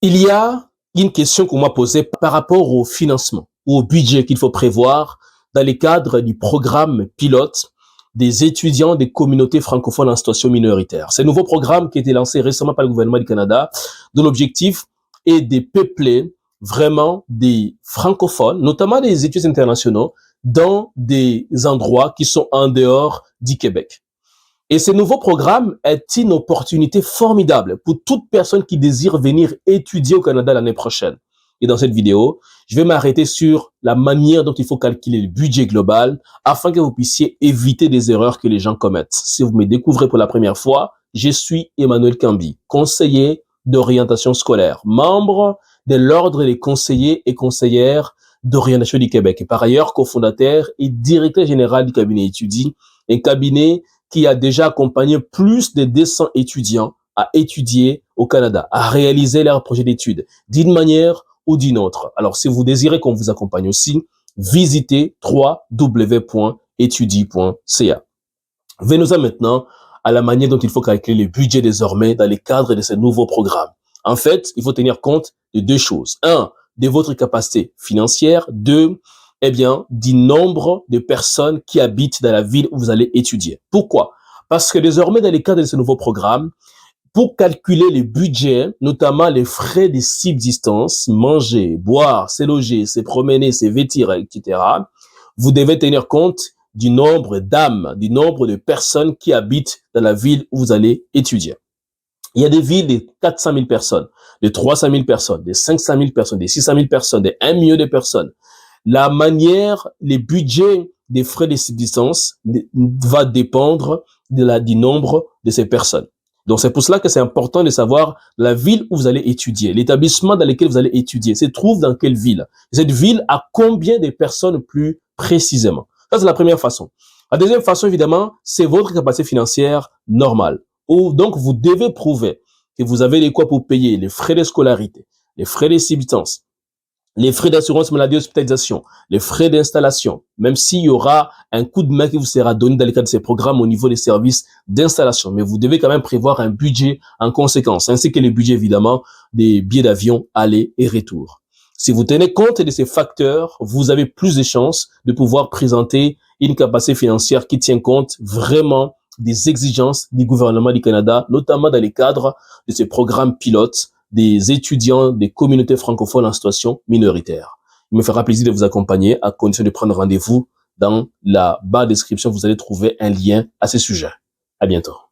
Il y a une question qu'on m'a posée par rapport au financement ou au budget qu'il faut prévoir dans les cadres du programme pilote des étudiants des communautés francophones en situation minoritaire. C'est un nouveau programme qui a été lancé récemment par le gouvernement du Canada, dont l'objectif est de peupler vraiment des francophones, notamment des étudiants internationaux, dans des endroits qui sont en dehors du Québec. Et ce nouveau programme est une opportunité formidable pour toute personne qui désire venir étudier au Canada l'année prochaine. Et dans cette vidéo, je vais m'arrêter sur la manière dont il faut calculer le budget global afin que vous puissiez éviter des erreurs que les gens commettent. Si vous me découvrez pour la première fois, je suis Emmanuel Cambi, conseiller d'orientation scolaire, membre de l'Ordre des conseillers et conseillères d'orientation du Québec et par ailleurs cofondateur et directeur général du cabinet Étudie, un cabinet qui a déjà accompagné plus de 200 étudiants à étudier au Canada, à réaliser leur projet d'études d'une manière ou d'une autre. Alors, si vous désirez qu'on vous accompagne aussi, visitez www.etudie.ca. Venons-en maintenant à la manière dont il faut calculer le budget désormais dans le cadre de ce nouveau programme. En fait, il faut tenir compte de deux choses. Un, de votre capacité financière. Deux, du nombre de personnes qui habitent dans la ville où vous allez étudier. Pourquoi? Parce que désormais, dans le cadre de ce nouveau programme, pour calculer les budgets, notamment les frais de subsistance, manger, boire, se loger, se promener, se vêtir, etc., vous devez tenir compte du nombre d'âmes, du nombre de personnes qui habitent dans la ville où vous allez étudier. Il y a des villes de 400 000 personnes, de 300 000 personnes, de 500 000 personnes, de 600 000 personnes, de 1 million de personnes. La manière, les budgets des frais de subsistance va dépendre du nombre de ces personnes. Donc, c'est pour cela que c'est important de savoir la ville où vous allez étudier, l'établissement dans lequel vous allez étudier, se trouve dans quelle ville. Cette ville a combien de personnes plus précisément? Ça, c'est la première façon. La deuxième façon, évidemment, c'est votre capacité financière normale. Donc, vous devez prouver que vous avez les quoi pour payer les frais de scolarité, les frais de subsistance, les frais d'assurance maladie et hospitalisation, les frais d'installation, même s'il y aura un coup de main qui vous sera donné dans le cadre de ces programmes au niveau des services d'installation. Mais vous devez quand même prévoir un budget en conséquence, ainsi que le budget, évidemment, des billets d'avion aller et retour. Si vous tenez compte de ces facteurs, vous avez plus de chances de pouvoir présenter une capacité financière qui tient compte vraiment des exigences du gouvernement du Canada, notamment dans les cadres de ces programmes pilotes des étudiants des communautés francophones en situation minoritaire. Il me fera plaisir de vous accompagner à condition de prendre rendez-vous dans la barre de description. Vous allez trouver un lien à ce sujet. À bientôt.